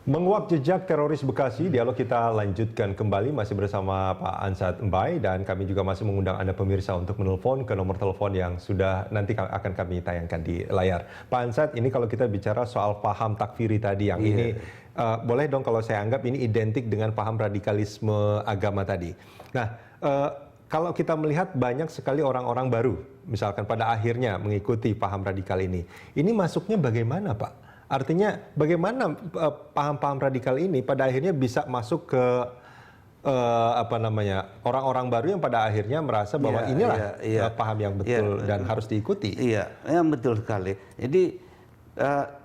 Menguak jejak teroris Bekasi, dialog kita lanjutkan kembali masih bersama Pak Ansat Mbai dan kami juga masih mengundang Anda pemirsa untuk menelpon ke nomor telepon yang sudah nanti akan kami tayangkan di layar. Pak Ansat, ini kalau kita bicara soal paham takfiri tadi yang ini boleh dong kalau saya anggap ini identik dengan paham radikalisme agama tadi. Nah, kalau kita melihat banyak sekali orang-orang baru, misalkan pada akhirnya mengikuti paham radikal ini masuknya bagaimana, Pak? Artinya bagaimana paham-paham radikal ini pada akhirnya bisa masuk ke orang-orang baru yang pada akhirnya merasa bahwa inilah paham yang betul dan harus diikuti. Iya, betul sekali. Jadi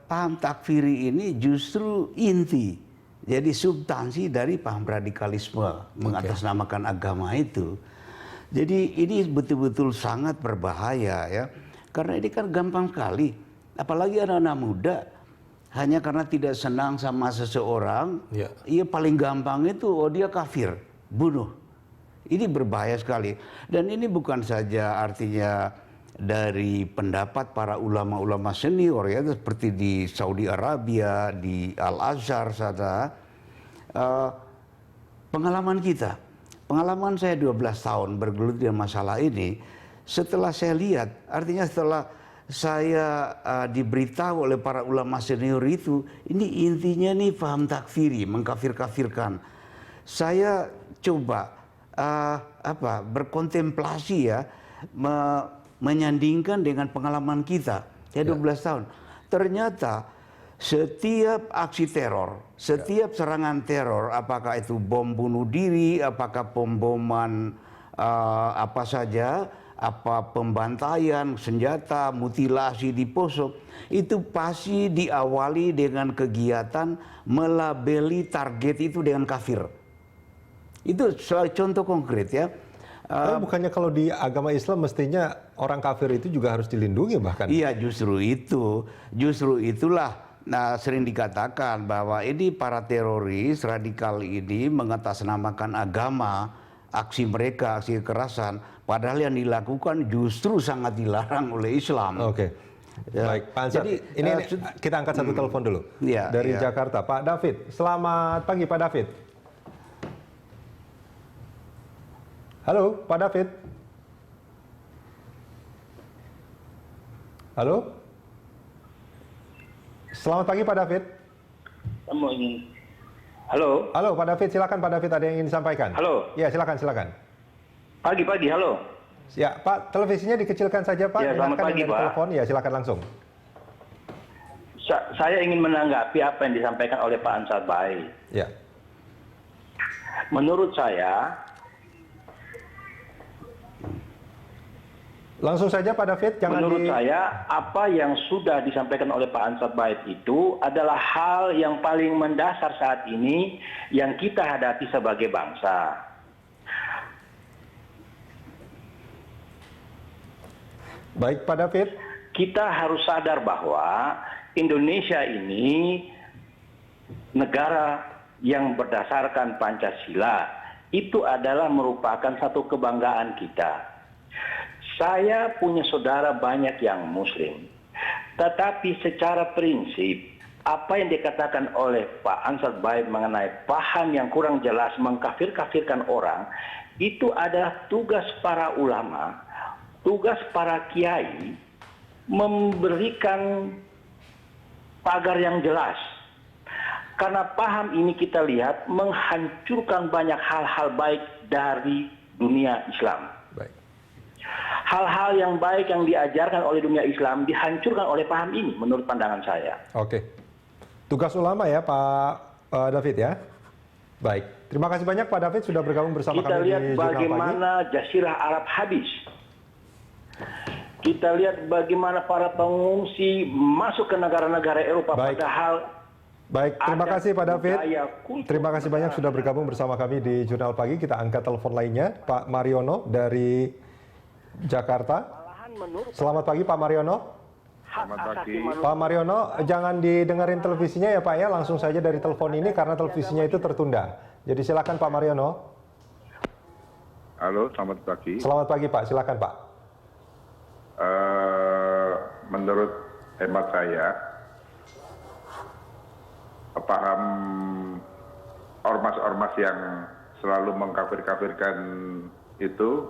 paham takfiri ini justru inti, jadi substansi dari paham radikalisme mengatasnamakan agama itu. Jadi ini betul-betul sangat berbahaya ya, karena ini kan gampang sekali, apalagi anak-anak muda. Hanya karena tidak senang sama seseorang, ia paling gampang itu, dia kafir, bunuh. Ini berbahaya sekali. Dan ini bukan saja artinya dari pendapat para ulama-ulama senior ya, seperti di Saudi Arabia, di Al-Azhar sana. Pengalaman kita, pengalaman saya 12 tahun bergelut dengan masalah ini, setelah saya lihat, artinya setelah saya diberitahu oleh para ulama senior itu, ini intinya nih paham takfiri, mengkafir-kafirkan. Saya coba berkontemplasi ya, menyandingkan dengan pengalaman kita, ya 12 tahun. Ternyata setiap aksi teror, setiap serangan teror, apakah itu bom bunuh diri, apakah pemboman apa saja, apa pembantaian, senjata, mutilasi di poso, itu pasti diawali dengan kegiatan melabeli target itu dengan kafir. Itu contoh konkret ya. Tapi bukannya kalau di agama Islam mestinya orang kafir itu juga harus dilindungi bahkan? Iya, justru itulah. Nah, sering dikatakan bahwa ini para teroris radikal ini mengatasnamakan agama, aksi mereka, aksi kekerasan, padahal yang dilakukan justru sangat dilarang oleh Islam. Oke. Baik, Pak Ansat, ini kita angkat satu telepon dulu dari Jakarta. Pak David, selamat pagi Pak David. Halo, Pak David. Halo. Selamat pagi Pak David. Halo. Halo Pak David, silakan Pak David, ada yang ingin disampaikan. Halo. Ya, silakan. Pagi, halo. Ya, Pak, televisinya dikecilkan saja Pak. Ya, selamat pagi Pak. Telepon, ya silakan langsung. Saya ingin menanggapi apa yang disampaikan oleh Pak Ansat Mbai. Ya. Menurut saya, langsung saja Pak David, menurut saya apa yang sudah disampaikan oleh Pak Ansat Mbai itu adalah hal yang paling mendasar saat ini yang kita hadapi sebagai bangsa. Baik Pak David. Kita harus sadar bahwa Indonesia ini negara yang berdasarkan Pancasila itu adalah merupakan satu kebanggaan kita. Saya punya saudara banyak yang Muslim, tetapi secara prinsip apa yang dikatakan oleh Pak Ansat Mbai mengenai paham yang kurang jelas mengkafir-kafirkan orang, itu adalah tugas para ulama, tugas para kiai memberikan pagar yang jelas. Karena paham ini kita lihat menghancurkan banyak hal-hal baik dari dunia Islam. Hal-hal yang baik yang diajarkan oleh dunia Islam dihancurkan oleh paham ini menurut pandangan saya. Oke. Tugas ulama ya Pak David ya. Baik. Terima kasih banyak Pak David sudah bergabung bersama kami di Jurnal Pagi. Kita lihat bagaimana Jazirah Arab habis. Kita lihat bagaimana para pengungsi masuk ke negara-negara Eropa. Baik, terima kasih Pak David. Terima kasih banyak sudah bergabung bersama kami di Jurnal Pagi. Kita angkat telepon lainnya, Pak Mariono dari Jakarta. Selamat pagi Pak Mariono. Selamat pagi. Pak Mariono, jangan didengarin televisinya ya Pak ya, langsung saja dari telepon ini karena televisinya itu tertunda. Jadi silakan Pak Mariono. Halo, selamat pagi. Selamat pagi Pak, silakan Pak. Menurut hemat saya, paham ormas-ormas yang selalu mengkafir-kafirkan itu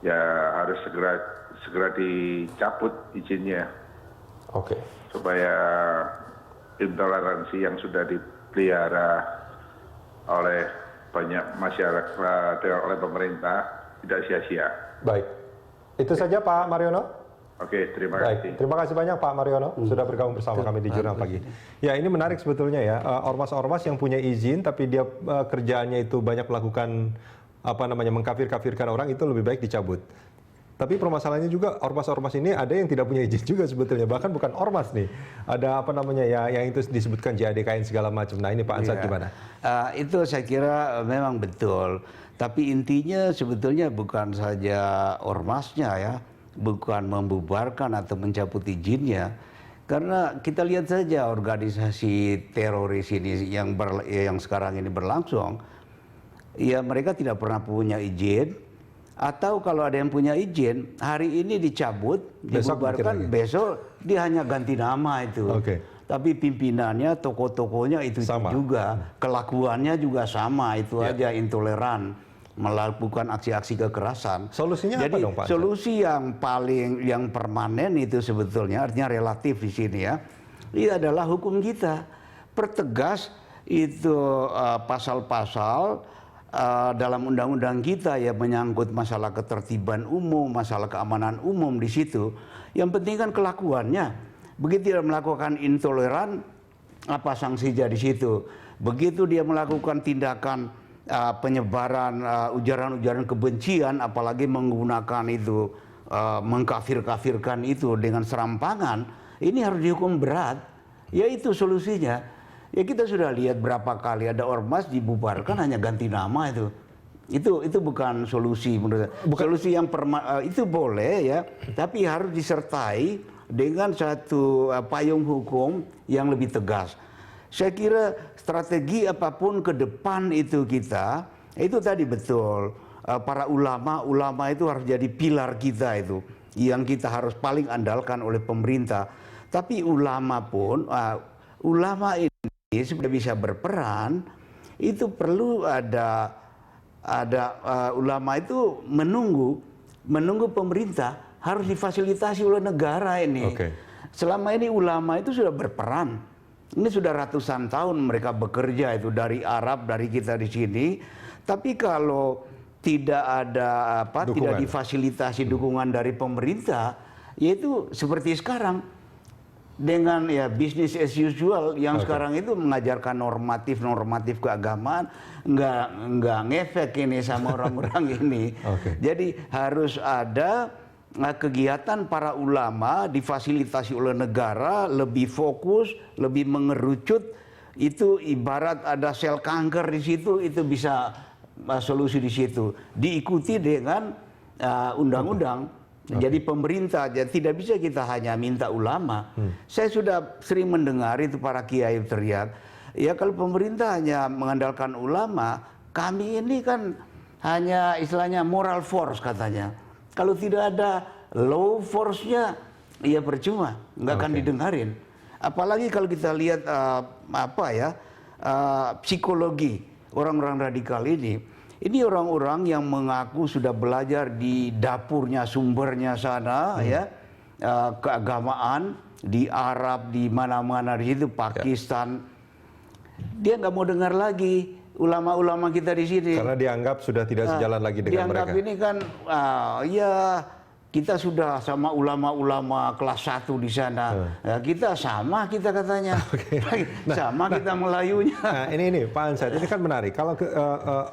ya harus segera dicabut izinnya Oke. supaya intoleransi yang sudah dipelihara oleh banyak masyarakat oleh pemerintah tidak sia-sia. Baik. Itu saja Pak Mariono. Oke, terima Baik, kasih. terima kasih banyak Pak Mariono sudah bergabung bersama kami di Jurnal Pagi. Ya, ini menarik sebetulnya ya, ormas-ormas yang punya izin tapi dia kerjaannya itu banyak melakukan mengkafir-kafirkan orang, itu lebih baik dicabut. Tapi permasalahannya juga ormas-ormas ini ada yang tidak punya izin juga sebetulnya, bahkan bukan ormas nih. Ada yang itu disebutkan JADKN segala macam. Nah, ini Pak Ansat gimana? Itu saya kira memang betul. Tapi intinya sebetulnya bukan saja ormasnya ya, bukan membubarkan atau mencabut izinnya. Karena kita lihat saja organisasi teroris ini yang sekarang ini berlangsung, ya mereka tidak pernah punya izin. Atau kalau ada yang punya izin, hari ini dicabut, dibubarkan, besok dia hanya ganti nama itu. Tapi pimpinannya, tokoh-tokohnya itu juga, kelakuannya juga sama, itu aja intoleran, melakukan aksi-aksi kekerasan. Solusinya Jadi, apa dong Pak? Solusi yang permanen itu sebetulnya, artinya relatif di sini ya, ini adalah hukum kita. Pertegas itu pasal-pasal dalam undang-undang kita ya menyangkut masalah ketertiban umum, masalah keamanan umum di situ. Yang penting kan kelakuannya. Begitu dia melakukan intoleran, apa sanksinya di situ? Begitu dia melakukan tindakan penyebaran ujaran-ujaran kebencian, apalagi menggunakan itu mengkafir-kafirkan itu dengan serampangan, ini harus dihukum berat. Ya itu solusinya. Ya kita sudah lihat berapa kali ada ormas dibubarkan hanya ganti nama itu. Itu bukan solusi menurut saya. Solusi yang itu boleh ya, tapi harus disertai dengan satu payung hukum yang lebih tegas. Saya kira strategi apapun ke depan itu kita, itu tadi betul. Para ulama itu harus jadi pilar kita itu, yang kita harus paling andalkan oleh pemerintah. Tapi ulama pun, ulama ini sudah bisa berperan, itu perlu ada ulama itu menunggu pemerintah, harus difasilitasi oleh negara ini. Selama ini ulama itu sudah berperan. Ini sudah ratusan tahun mereka bekerja itu dari Arab, dari kita di sini. Tapi kalau tidak ada tidak difasilitasi dukungan dari pemerintah, yaitu seperti sekarang. Dengan ya business as usual yang sekarang itu mengajarkan normatif keagamaan, nggak ngefek ini sama orang-orang ini. Jadi harus ada kegiatan para ulama difasilitasi oleh negara, lebih fokus, lebih mengerucut. Itu ibarat ada sel kanker di situ, itu bisa solusi di situ. Diikuti dengan undang-undang. Jadi pemerintah, jadi tidak bisa kita hanya minta ulama. Saya sudah sering mendengar itu para kiai teriak, ya kalau pemerintah hanya mengandalkan ulama, kami ini kan hanya istilahnya moral force katanya. Kalau tidak ada law force-nya, ya percuma, nggak akan didengarin. Apalagi kalau kita lihat psikologi orang-orang radikal ini. Ini orang-orang yang mengaku sudah belajar di dapurnya, sumbernya sana, ya keagamaan di Arab, di mana-mana di situ, Pakistan. Dia nggak mau dengar lagi ulama-ulama kita di sini. Karena dianggap sudah tidak sejalan lagi dengan mereka. Dianggap ini kan, ya kita sudah sama ulama-ulama kelas 1 di sana. Ya, kita sama kita katanya. Sama kita Melayunya. Nah, ini Pak Ansat, ini kan menarik. Kalau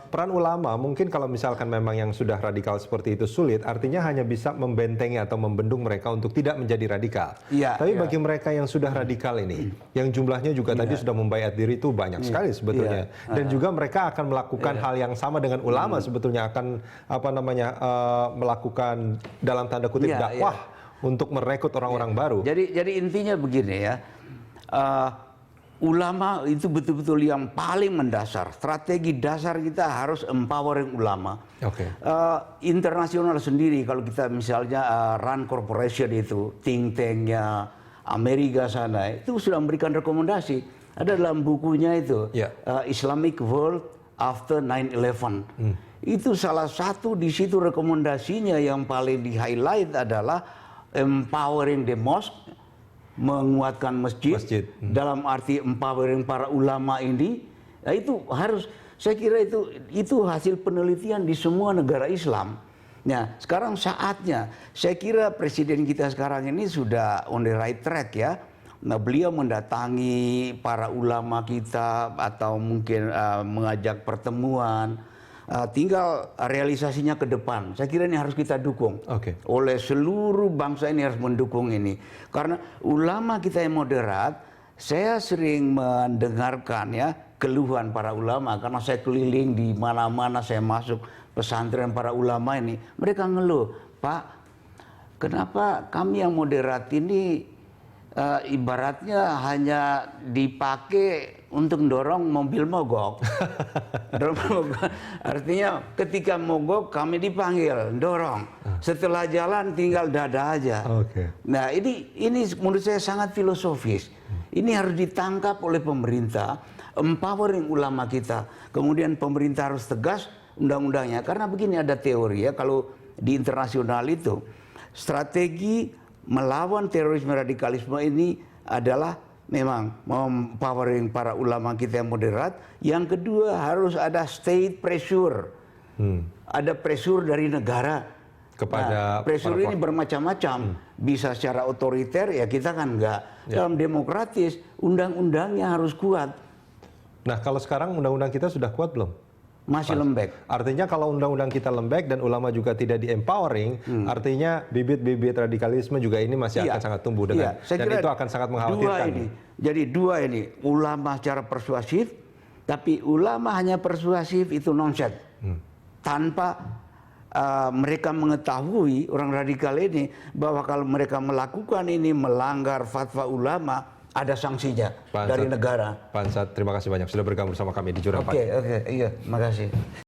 peran ulama mungkin kalau misalkan memang yang sudah radikal seperti itu sulit, artinya hanya bisa membentengi atau membendung mereka untuk tidak menjadi radikal. Tapi bagi mereka yang sudah radikal ini, yang jumlahnya juga tadi sudah membaiat diri itu banyak sekali sebetulnya. Dan juga mereka akan melakukan hal yang sama dengan ulama sebetulnya, akan melakukan dalam tanda kutip dakwah untuk merekrut orang-orang baru. Jadi intinya begini ya, ulama itu betul-betul yang paling mendasar. Strategi dasar kita harus empowering ulama. Internasional sendiri kalau kita misalnya Rand Corporation itu think tanknya Amerika sana itu sudah memberikan rekomendasi. Ada dalam bukunya itu, Ya. Islamic World After 9/11. Itu salah satu di situ rekomendasinya yang paling di-highlight adalah empowering the mosque, menguatkan masjid. Dalam arti empowering para ulama ini. Nah, itu harus, saya kira itu hasil penelitian di semua negara Islam. Nah, sekarang saatnya, saya kira presiden kita sekarang ini sudah on the right track ya. Nah, beliau mendatangi para ulama kita atau mungkin mengajak pertemuan. Tinggal realisasinya ke depan. Saya kira ini harus kita dukung. Oleh seluruh bangsa ini harus mendukung ini. Karena ulama kita yang moderat, saya sering mendengarkan ya keluhan para ulama. Karena saya keliling di mana-mana, saya masuk pesantren para ulama ini. Mereka ngeluh, Pak, kenapa kami yang moderat ini ibaratnya hanya dipakai untuk dorong mobil mogok. Artinya ketika mogok kami dipanggil, dorong. Setelah jalan tinggal dada aja. Nah ini menurut saya sangat filosofis. Ini harus ditangkap oleh pemerintah, empowering ulama kita. Kemudian pemerintah harus tegas undang-undangnya. Karena begini ada teori ya, kalau di internasional itu strategi melawan terorisme radikalisme ini adalah memang empowering para ulama kita yang moderat. Yang kedua harus ada state pressure. Ada pressure dari negara. Kepada pressure ini bermacam-macam. Bisa secara otoriter, ya kita kan enggak. Dalam demokratis, undang-undangnya harus kuat. Nah, kalau sekarang undang-undang kita sudah kuat belum? Masih lembek. Artinya kalau undang-undang kita lembek dan ulama juga tidak di-empowering, artinya bibit-bibit radikalisme juga ini masih akan sangat tumbuh dengan dan itu akan sangat mengkhawatirkan. Jadi dua ini, ulama secara persuasif, tapi ulama hanya persuasif itu nonsense. Tanpa mereka mengetahui, orang radikal ini, bahwa kalau mereka melakukan ini melanggar fatwa ulama, ada sanksinya dari negara. Pak Ansat, terima kasih banyak sudah bergabung bersama kami di Jurang Pagi. Oke, iya, makasih.